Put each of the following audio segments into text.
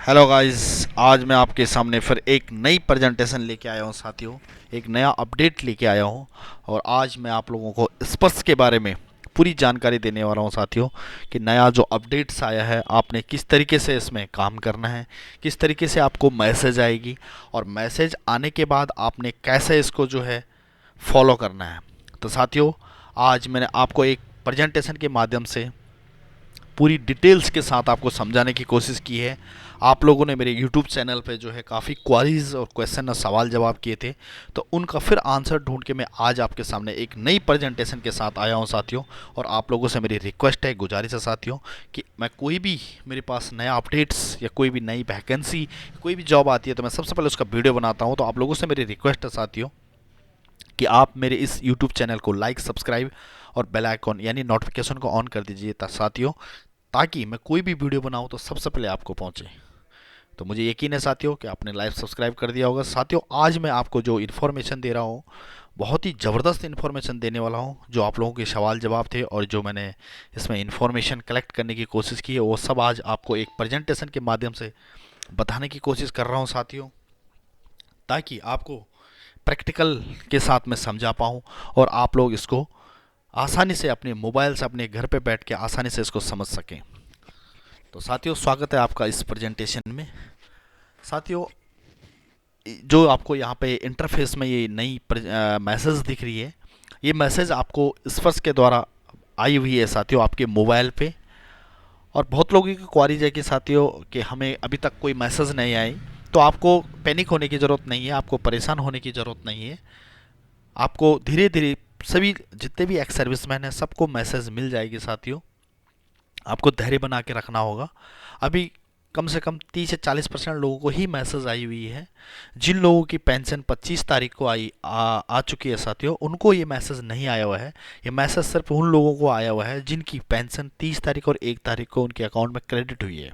Hello guys. आज मैं आपके सामने फिर एक नई प्रेजेंटेशन लेके आया हूँ साथियों। एक नया अपडेट लेके आया हूँ और आज मैं आप लोगों को स्पर्श के बारे में पूरी जानकारी देने वाला हूँ साथियों कि नया जो अपडेट्स आया है आपने किस तरीके से इसमें काम करना है, किस तरीके से आपको मैसेज आएगी और मैसेज आने के बाद आपने कैसे इसको जो है फॉलो करना है। तो साथियों, आज मैंने आपको एक प्रेजेंटेशन के माध्यम से पूरी डिटेल्स के साथ आपको समझाने की कोशिश की है। आप लोगों ने मेरे यूट्यूब चैनल पे जो है काफ़ी क्वारीज और क्वेश्चन और सवाल जवाब किए थे, तो उनका फिर आंसर ढूंढ के मैं आज आपके सामने एक नई प्रेजेंटेशन के साथ आया हूं साथियों। और आप लोगों से मेरी रिक्वेस्ट है, गुजारिश है साथियों, कि मैं कोई भी मेरे पास नया अपडेट्स या कोई भी नई वैकेंसी, कोई भी जॉब आती है तो मैं सबसे पहले उसका वीडियो बनाता हूँ। तो आप लोगों से मेरी रिक्वेस्ट है साथियों कि आप मेरे इस यूट्यूब चैनल को लाइक, सब्सक्राइब और बेल आइकॉन यानी नोटिफिकेशन को ऑन कर दीजिए साथियों, ताकि मैं कोई भी वीडियो बनाऊं तो सबसे पहले आपको पहुंचे। तो मुझे यकीन है साथियों कि आपने लाइव सब्सक्राइब कर दिया होगा। साथियों, आज मैं आपको जो इन्फॉर्मेशन दे रहा हूँ बहुत ही ज़बरदस्त इन्फॉर्मेशन देने वाला हूँ। जो आप लोगों के सवाल जवाब थे और जो मैंने इसमें इन्फॉर्मेशन कलेक्ट करने की कोशिश की है वो सब आज आपको एक प्रेजेंटेशन के माध्यम से बताने की कोशिश कर रहा हूँ साथियों, ताकि आपको प्रैक्टिकल के साथ में समझा पाऊँ और आप लोग इसको आसानी से अपने मोबाइल से अपने घर पे बैठ के आसानी से इसको समझ सकें। तो साथियों, स्वागत है आपका इस प्रेजेंटेशन में। साथियों, जो आपको यहाँ पे इंटरफेस में ये नई मैसेज दिख रही है, ये मैसेज आपको स्पर्श के द्वारा आई हुई है साथियों आपके मोबाइल पे। और बहुत लोगों की क्वारीज है कि साथियों कि हमें अभी तक कोई मैसेज नहीं आई। तो आपको पैनिक होने की ज़रूरत नहीं है, आपको परेशान होने की ज़रूरत नहीं है। आपको धीरे धीरे सभी जितने भी एक्स सर्विसमैन हैं सबको मैसेज मिल जाएगी साथियों। आपको धैर्य बना के रखना होगा। अभी कम से कम 30 से 40% लोगों को ही मैसेज आई हुई है। जिन लोगों की पेंशन 25 तारीख को आ चुकी है साथियों, उनको ये मैसेज नहीं आया हुआ है। ये मैसेज सिर्फ उन लोगों को आया हुआ है जिनकी पेंशन 30 तारीख और 1 तारीख को उनके अकाउंट में क्रेडिट हुई है।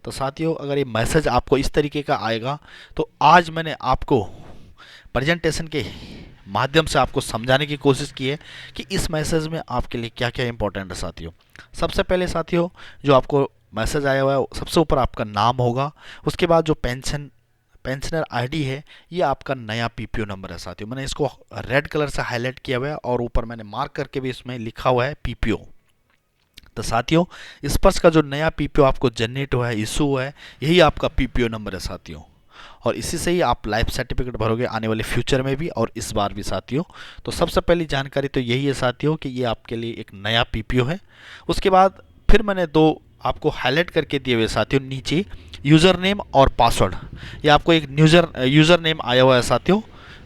तो साथियों, अगर ये मैसेज आपको इस तरीके का आएगा तो आज मैंने आपको प्रेजेंटेशन के माध्यम से आपको समझाने की कोशिश की है कि इस मैसेज में आपके लिए क्या क्या इंपॉर्टेंट है साथियों। सबसे पहले साथियों, जो आपको मैसेज आया हुआ है सबसे ऊपर आपका नाम होगा। उसके बाद जो पेंशनर आईडी है, ये आपका नया पीपीओ नंबर है साथियों। मैंने इसको रेड कलर से हाईलाइट किया हुआ है और ऊपर मैंने मार्क करके भी इसमें लिखा हुआ है पीपीओ। तो साथियों, स्पर्श का जो नया पीपीओ आपको जनरेट हुआ है, इशू हुआ है, यही आपका पीपीओ नंबर है साथियों। और इसी से ही आप लाइफ सर्टिफिकेट भरोगे आने वाले फ्यूचर में भी और इस बार भी साथियों। तो सबसे पहली जानकारी तो यही है साथियों कि ये आपके लिए एक नया पीपीओ है। उसके बाद फिर मैंने दो आपको हाईलाइट करके दिए हुए साथियों नीचे, यूज़र नेम और पासवर्ड। ये आपको एक यूज़र नेम आया हुआ है साथियों,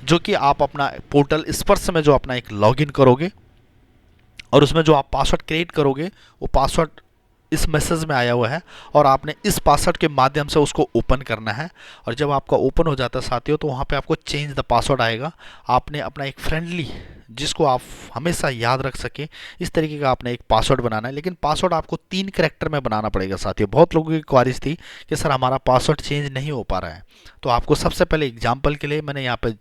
जो कि आप अपना पोर्टल स्पर्श में जो अपना एक लॉगिन करोगे और उसमें जो आप पासवर्ड क्रिएट करोगे वो पासवर्ड इस मैसेज में आया हुआ है और आपने इस पासवर्ड के माध्यम से उसको ओपन करना है। और जब आपका ओपन हो जाता है साथियों, तो वहाँ पे आपको चेंज द पासवर्ड आएगा। आपने अपना एक फ्रेंडली, जिसको आप हमेशा याद रख सकें, इस तरीके का आपने एक पासवर्ड बनाना है। लेकिन पासवर्ड आपको 3 कैरेक्टर में बनाना पड़ेगा साथियों। बहुत लोगों की क्वारीज थी कि सर हमारा पासवर्ड चेंज नहीं हो पा रहा है। तो आपको सबसे पहले एग्जाम्पल के लिए मैंने यहाँ पे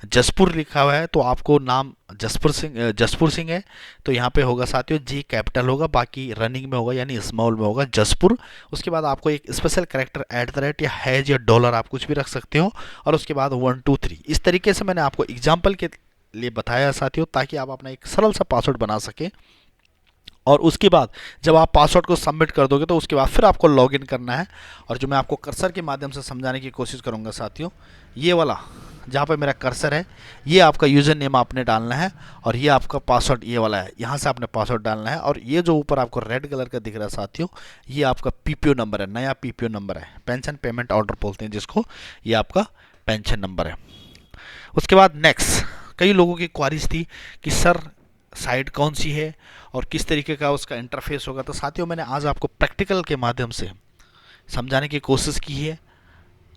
जसपुर लिखा हुआ है, तो आपको नाम जसपुर सिंह है, तो यहाँ पे होगा साथियों जी कैपिटल होगा, बाकी रनिंग में होगा यानी स्मॉल में होगा जसपुर। उसके बाद आपको एक स्पेशल कैरेक्टर @ या हैज या डॉलर आप कुछ भी रख सकते हो और उसके बाद 1 2 3। इस तरीके से मैंने आपको एग्जाम्पल के लिए बताया साथियों, ताकि आप अपना एक सरल सा पासवर्ड बना सकें। और उसके बाद जब आप पासवर्ड को सबमिट कर दोगे तो उसके बाद फिर आपको लॉगिन करना है। और जो मैं आपको कर्सर के माध्यम से समझाने की कोशिश करूंगा साथियों, ये वाला जहाँ पे मेरा कर्सर है, ये आपका यूज़र नेम आपने डालना है और ये आपका पासवर्ड ये वाला है, यहाँ से आपने पासवर्ड डालना है। और ये जो ऊपर आपको रेड कलर का दिख रहा है साथियों, ये आपका पीपीओ नंबर है, नया पीपीओ नंबर है, पेंशन पेमेंट ऑर्डर बोलते हैं जिसको, ये आपका पेंशन नंबर है। उसके बाद नेक्स्ट, कई लोगों की क्वारीज थी कि सर साइट कौन सी है और किस तरीके का उसका इंटरफेस होगा। तो साथियों, मैंने आज आपको प्रैक्टिकल के माध्यम से समझाने की कोशिश की है।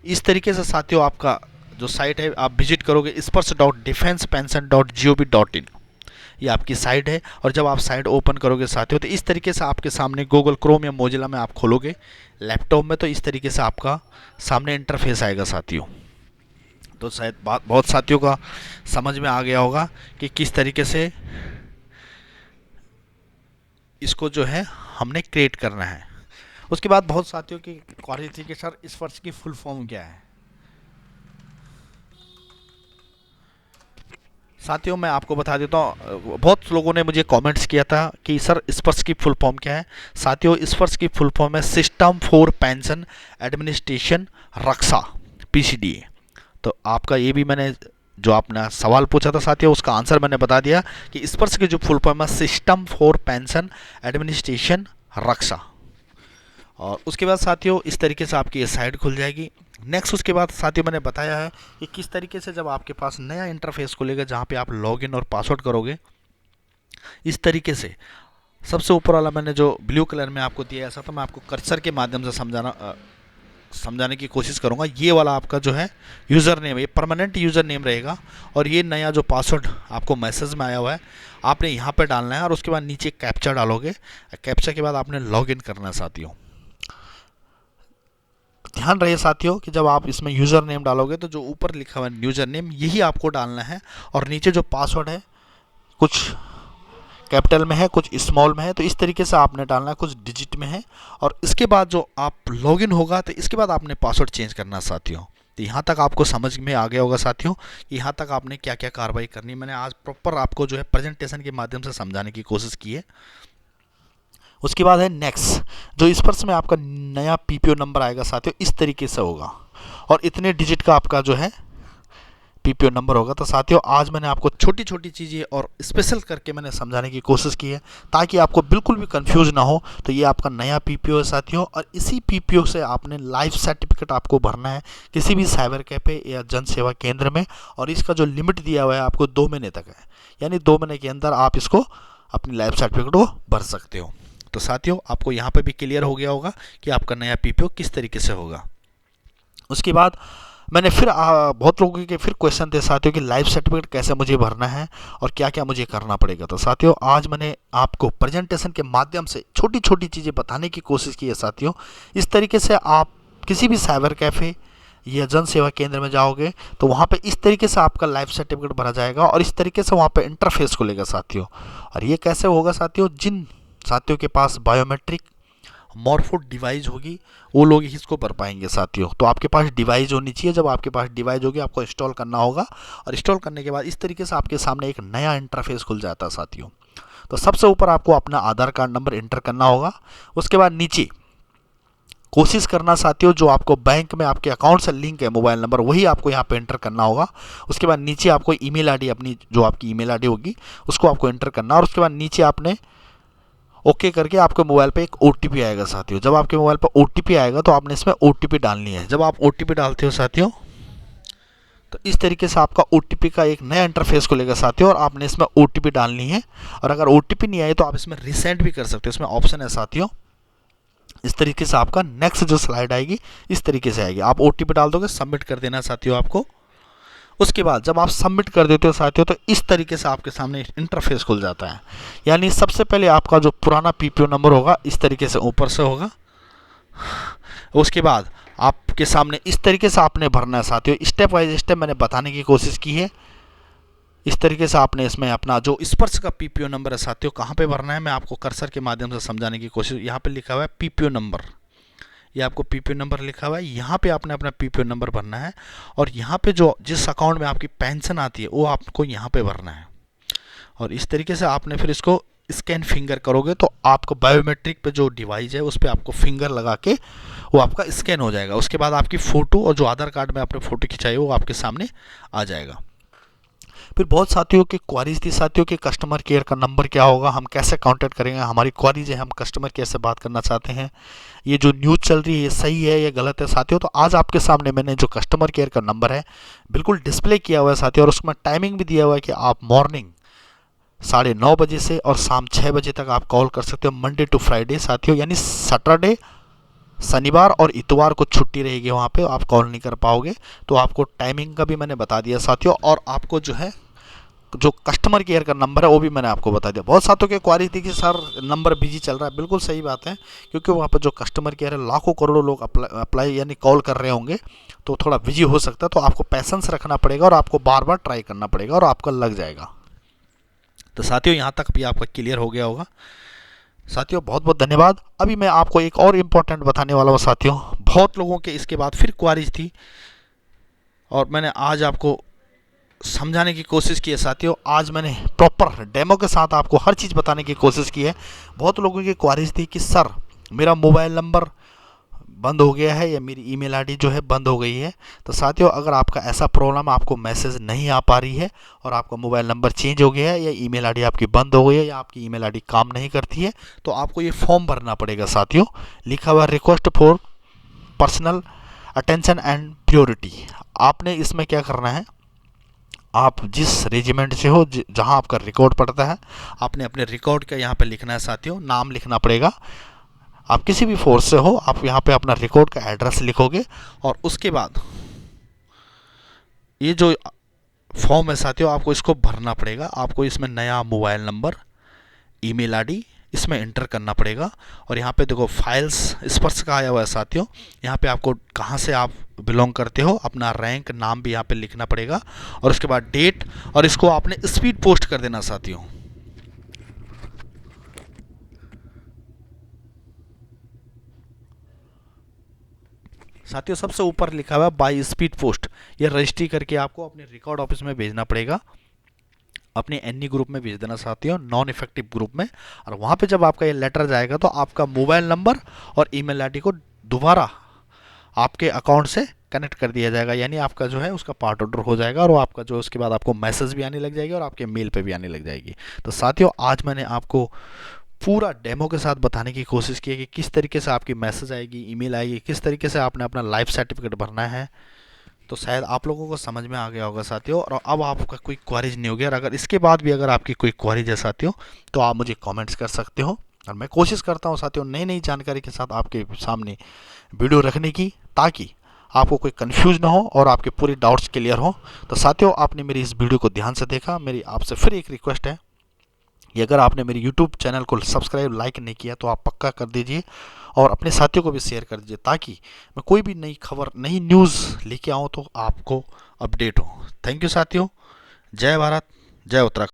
इस तरीके से साथियों, आपका जो साइट है आप विजिट करोगे spurs.defensepension.gov.in, ये आपकी साइट है। और जब आप साइट ओपन करोगे साथियों, तो इस तरीके से आपके सामने गूगल क्रोम या मोजिला में आप खोलोगे लैपटॉप में, तो इस तरीके से आपका सामने इंटरफेस आएगा साथियों। तो शायद बात बहुत साथियों का समझ में आ गया होगा कि किस तरीके से इसको जो है हमने क्रिएट करना है। उसके बाद बहुत साथियों की क्वारी थी कि सर स्पर्श की फुल फॉर्म क्या है। साथियों मैं आपको बता देता हूँ, बहुत लोगों ने मुझे कमेंट्स किया था कि सर स्पर्श की फुल फॉर्म क्या है। साथियों स्पर्श की फुल फॉर्म है system for pension administration Raksha, PCDA. तो आपका ये भी मैंने जो आपने सवाल पूछा था साथियों उसका आंसर मैंने बता दिया कि स्पर्श की जो फुल फॉर्म है सिस्टम फॉर पेंशन एडमिनिस्ट्रेशन रक्षा। और उसके बाद साथियों इस तरीके से आपकी ये साइट खुल जाएगी। नेक्स्ट उसके बाद साथियों मैंने बताया है कि किस तरीके से जब आपके पास नया इंटरफेस खुलेगा जहाँ पे आप लॉगिन और पासवर्ड करोगे, इस तरीके से सबसे ऊपर वाला मैंने जो ब्लू कलर में आपको दिया ऐसा, तो मैं आपको कर्सर के माध्यम से समझाने की कोशिश करूंगा। ये वाला आपका जो है यूज़र नेम, ये परमानेंट यूज़र नेम रहेगा और ये नया जो पासवर्ड आपको मैसेज में आया हुआ है आपने यहाँ पे डालना है और उसके बाद नीचे कैप्चा डालोगे। कैप्चा के बाद आपने लॉगिन करना है साथियों। ध्यान रहे साथियों कि जब आप इसमें यूज़र नेम डालोगे तो जो ऊपर लिखा हुआ है यूज़र नेम यही आपको डालना है और नीचे जो पासवर्ड है कुछ कैपिटल में है कुछ स्मॉल में है, तो इस तरीके से आपने डालना है, कुछ डिजिट में है। और इसके बाद जो आप लॉगिन होगा तो इसके बाद आपने पासवर्ड चेंज करना है साथियों। तो यहाँ तक आपको समझ में आ गया होगा साथियों, यहाँ तक आपने क्या क्या कार्रवाई करनी है। मैंने आज प्रॉपर आपको जो है प्रेजेंटेशन के माध्यम से समझाने की कोशिश की है। उसके बाद है नेक्स्ट, जो स्पर्श में आपका नया पीपीओ नंबर आएगा साथियों इस तरीके से होगा और इतने डिजिट का आपका जो है पीपीओ नंबर होगा। तो साथियों आज मैंने आपको छोटी छोटी चीज़ें और स्पेशल करके मैंने समझाने की कोशिश की है ताकि आपको बिल्कुल भी कंफ्यूज ना हो। तो ये आपका नया पीपीओ है साथियों और इसी पीपीओ से आपने लाइफ सर्टिफिकेट आपको भरना है किसी भी साइबर कैफे या जन सेवा केंद्र में। और इसका जो लिमिट दिया हुआ है आपको 2 महीने तक है, यानी 2 महीने के अंदर आप इसको अपनी लाइफ सर्टिफिकेट को भर सकते हो। तो साथियों आपको यहाँ पे भी क्लियर हो गया होगा कि आपका नया पीपीओ किस तरीके से होगा। उसके बाद मैंने फिर बहुत लोगों के फिर क्वेश्चन थे साथियों कि लाइफ सर्टिफिकेट कैसे मुझे भरना है और क्या क्या मुझे करना पड़ेगा। तो साथियों आज मैंने आपको प्रेजेंटेशन के माध्यम से छोटी छोटी चीज़ें बताने की कोशिश की है साथियों। इस तरीके से आप किसी भी साइबर कैफ़े या जन सेवा केंद्र में जाओगे तो वहाँ पे इस तरीके से आपका लाइफ सर्टिफिकेट भरा जाएगा और इस तरीके से वहाँ पे इंटरफेस खुलेगा साथियों। और ये कैसे होगा साथियों, जिन साथियों के पास बायोमेट्रिक मॉर्फो डिवाइस होगी वो लोग ही इसको भर पाएंगे साथियों। तो आपके पास डिवाइस होनी चाहिए, जब आपके पास डिवाइस होगी आपको इंस्टॉल करना होगा और इंस्टॉल करने के बाद इस तरीके से आपके सामने एक नया इंटरफेस खुल जाता है साथियों। तो सबसे ऊपर आपको अपना आधार कार्ड नंबर एंटर करना होगा। उसके बाद नीचे कोशिश करना साथियों जो आपको बैंक में आपके अकाउंट से लिंक है मोबाइल नंबर वही आपको यहाँ पे एंटर करना होगा। उसके बाद नीचे आपको ईमेल आईडी, अपनी जो आपकी ईमेल आईडी होगी उसको आपको एंटर करना और उसके बाद नीचे आपने ओके करके आपके मोबाइल पे एक ओटीपी आएगा साथियों। जब आपके मोबाइल पे ओटीपी आएगा तो आपने इसमें ओटीपी डालनी है। जब आप ओटीपी डालते हो साथियों तो इस तरीके से आपका ओटीपी का एक नया इंटरफेस खुलेगा साथियों और आपने इसमें ओटीपी डालनी है। और अगर ओटीपी नहीं आए तो आप इसमें रिसेंड भी कर सकते हो, इसमें ऑप्शन है साथियों। इस तरीके से आपका नेक्स्ट जो स्लाइड आएगी इस तरीके से आएगी, आप ओटीपी डाल दोगे, सबमिट कर देना साथियों आपको। उसके बाद जब आप सबमिट कर देते हो साथियों तो इस तरीके से आपके सामने इंटरफेस खुल जाता है। यानी सबसे पहले आपका जो पुराना पीपीओ नंबर होगा इस तरीके से ऊपर से होगा। उसके बाद आपके सामने इस तरीके से आपने भरना है साथियों। स्टेप बाय स्टेप मैंने बताने की कोशिश की है। इस तरीके से आपने इसमें अपना जो स्पर्श का पीपीओ नंबर है साथियों कहाँ पे भरना है मैं आपको कर्सर के माध्यम से समझाने की कोशिश। यहाँ पे लिखा हुआ है पीपीओ नंबर, ये आपको पीपीओ नंबर लिखा हुआ है, यहाँ पे आपने अपना पीपीओ नंबर भरना है और यहाँ पे जो जिस अकाउंट में आपकी पेंशन आती है वो आपको यहाँ पे भरना है। और इस तरीके से आपने फिर इसको स्कैन फिंगर करोगे तो आपको बायोमेट्रिक पे जो डिवाइस है उस पर आपको फिंगर लगा के वो आपका स्कैन हो जाएगा। उसके बाद आपकी फ़ोटो और जो आधार कार्ड में आपने फ़ोटो खिंचाई वो आपके सामने आ जाएगा। फिर बहुत साथियों की क्वारीज थी साथियों कि कस्टमर केयर का नंबर क्या होगा, हम कैसे कांटेक्ट करेंगे, हमारी क्वारीज है, हम कस्टमर केयर से बात करना चाहते हैं, ये जो न्यूज़ चल रही है ये सही है या गलत है साथियों। तो आज आपके सामने मैंने जो कस्टमर केयर का नंबर है बिल्कुल डिस्प्ले किया हुआ है साथियों और उसमें टाइमिंग भी दिया हुआ है कि आप मॉर्निंग 9:30 बजे से और शाम 6 बजे तक आप कॉल कर सकते हो, मंडे टू फ्राइडे साथियों। यानी सैटरडे, शनिवार और इतवार को छुट्टी रहेगी, वहाँ पे आप कॉल नहीं कर पाओगे। तो आपको टाइमिंग का भी मैंने बता दिया साथियों और आपको जो है जो कस्टमर केयर का नंबर है वो भी मैंने आपको बता दिया। बहुत साथियों की क्वारी थी कि सर नंबर बिजी चल रहा है, बिल्कुल सही बात है क्योंकि वहाँ पर जो कस्टमर केयर है लाखों करोड़ों लोग अप्लाई यानी कॉल कर रहे होंगे तो थोड़ा बिजी हो सकता है। तो आपको पैसेंस रखना पड़ेगा और आपको बार बार ट्राई करना पड़ेगा और आपका लग जाएगा। तो साथियों यहाँ तक भी आपका क्लियर हो गया होगा। साथियों बहुत बहुत धन्यवाद। अभी मैं आपको एक और इम्पोर्टेंट बताने वाला हूँ साथियों। बहुत लोगों के इसके बाद फिर क्वारीज थी और मैंने आज आपको समझाने की कोशिश की है साथियों। आज मैंने प्रॉपर डेमो के साथ आपको हर चीज़ बताने की कोशिश की है। बहुत लोगों की क्वारीज थी कि सर मेरा मोबाइल नंबर बंद हो गया है या मेरी ईमेल आईडी जो है बंद हो गई है। तो साथियों अगर आपका ऐसा प्रॉब्लम, आपको मैसेज नहीं आ पा रही है और आपका मोबाइल नंबर चेंज हो गया है या ईमेल आईडी आपकी बंद हो गई है या आपकी ईमेल आईडी काम नहीं करती है, तो आपको ये फॉर्म भरना पड़ेगा साथियों। लिखा हुआ request for personal attention and purity. आपने इसमें क्या करना है, आप जिस रेजिमेंट से हो, जहां आपका रिकॉर्ड पड़ता है, आपने अपने रिकॉर्ड का यहाँ पे लिखना है साथियों। नाम लिखना पड़ेगा। आप किसी भी फोर्स से हो, आप यहाँ पे अपना रिकॉर्ड का एड्रेस लिखोगे और उसके बाद ये जो फॉर्म है साथियों आपको इसको भरना पड़ेगा। आपको इसमें नया मोबाइल नंबर, ईमेल आईडी इसमें इंटर करना पड़ेगा। और यहाँ पे देखो फाइल्स स्पर्श का आया हुआ है साथियों। यहाँ पे आपको कहाँ से आप बिलोंग करते हो, अपना रैंक, नाम भी यहाँ पे लिखना पड़ेगा और उसके बाद डेट, और इसको आपने स्पीड पोस्ट कर देना साथियों। साथियों सबसे ऊपर लिखा हुआ है बाय स्पीड पोस्ट। ये रजिस्ट्री करके आपको अपने रिकॉर्ड ऑफिस में भेजना पड़ेगा। अपने एनी ग्रुप में भेज देना साथियों, नॉन इफेक्टिव ग्रुप में। और वहाँ पे जब आपका ये लेटर जाएगा तो आपका मोबाइल नंबर और ईमेल आईडी को दोबारा आपके अकाउंट से कनेक्ट कर दिया जाएगा, यानी आपका जो है उसका पार्ट ऑर्डर हो जाएगा और आपका जो उसके बाद आपको मैसेज भी आने लग जाएगी और आपके मेल पे भी आने लग जाएगी। तो साथियों आज मैंने आपको पूरा डेमो के साथ बताने की कोशिश की है कि किस तरीके से आपकी मैसेज आएगी, ईमेल आएगी, किस तरीके से आपने अपना लाइफ सर्टिफिकेट भरना है। तो शायद आप लोगों को समझ में आ गया होगा साथियों, और अब आपका कोई क्वारीज नहीं होगी। और अगर इसके बाद भी अगर आपकी कोई क्वारीज है साथियों तो आप मुझे कमेंट्स कर सकते हो। और मैं कोशिश करता हूँ साथियों नई नई जानकारी के साथ आपके सामने वीडियो रखने की, ताकि आपको कोई कंफ्यूज ना हो और आपके पूरे डाउट्स क्लियर हो। तो साथियों आपने मेरी इस वीडियो को ध्यान से देखा। मेरी आपसे फिर एक रिक्वेस्ट है कि अगर आपने मेरी यूट्यूब चैनल को सब्सक्राइब, लाइक नहीं किया तो आप पक्का कर दीजिए और अपने साथियों को भी शेयर कर दीजिए, ताकि मैं कोई भी नई खबर, नई न्यूज़ लेके आऊँ तो आपको अपडेट हो। थैंक यू साथियों। जय भारत, जय उत्तराखंड।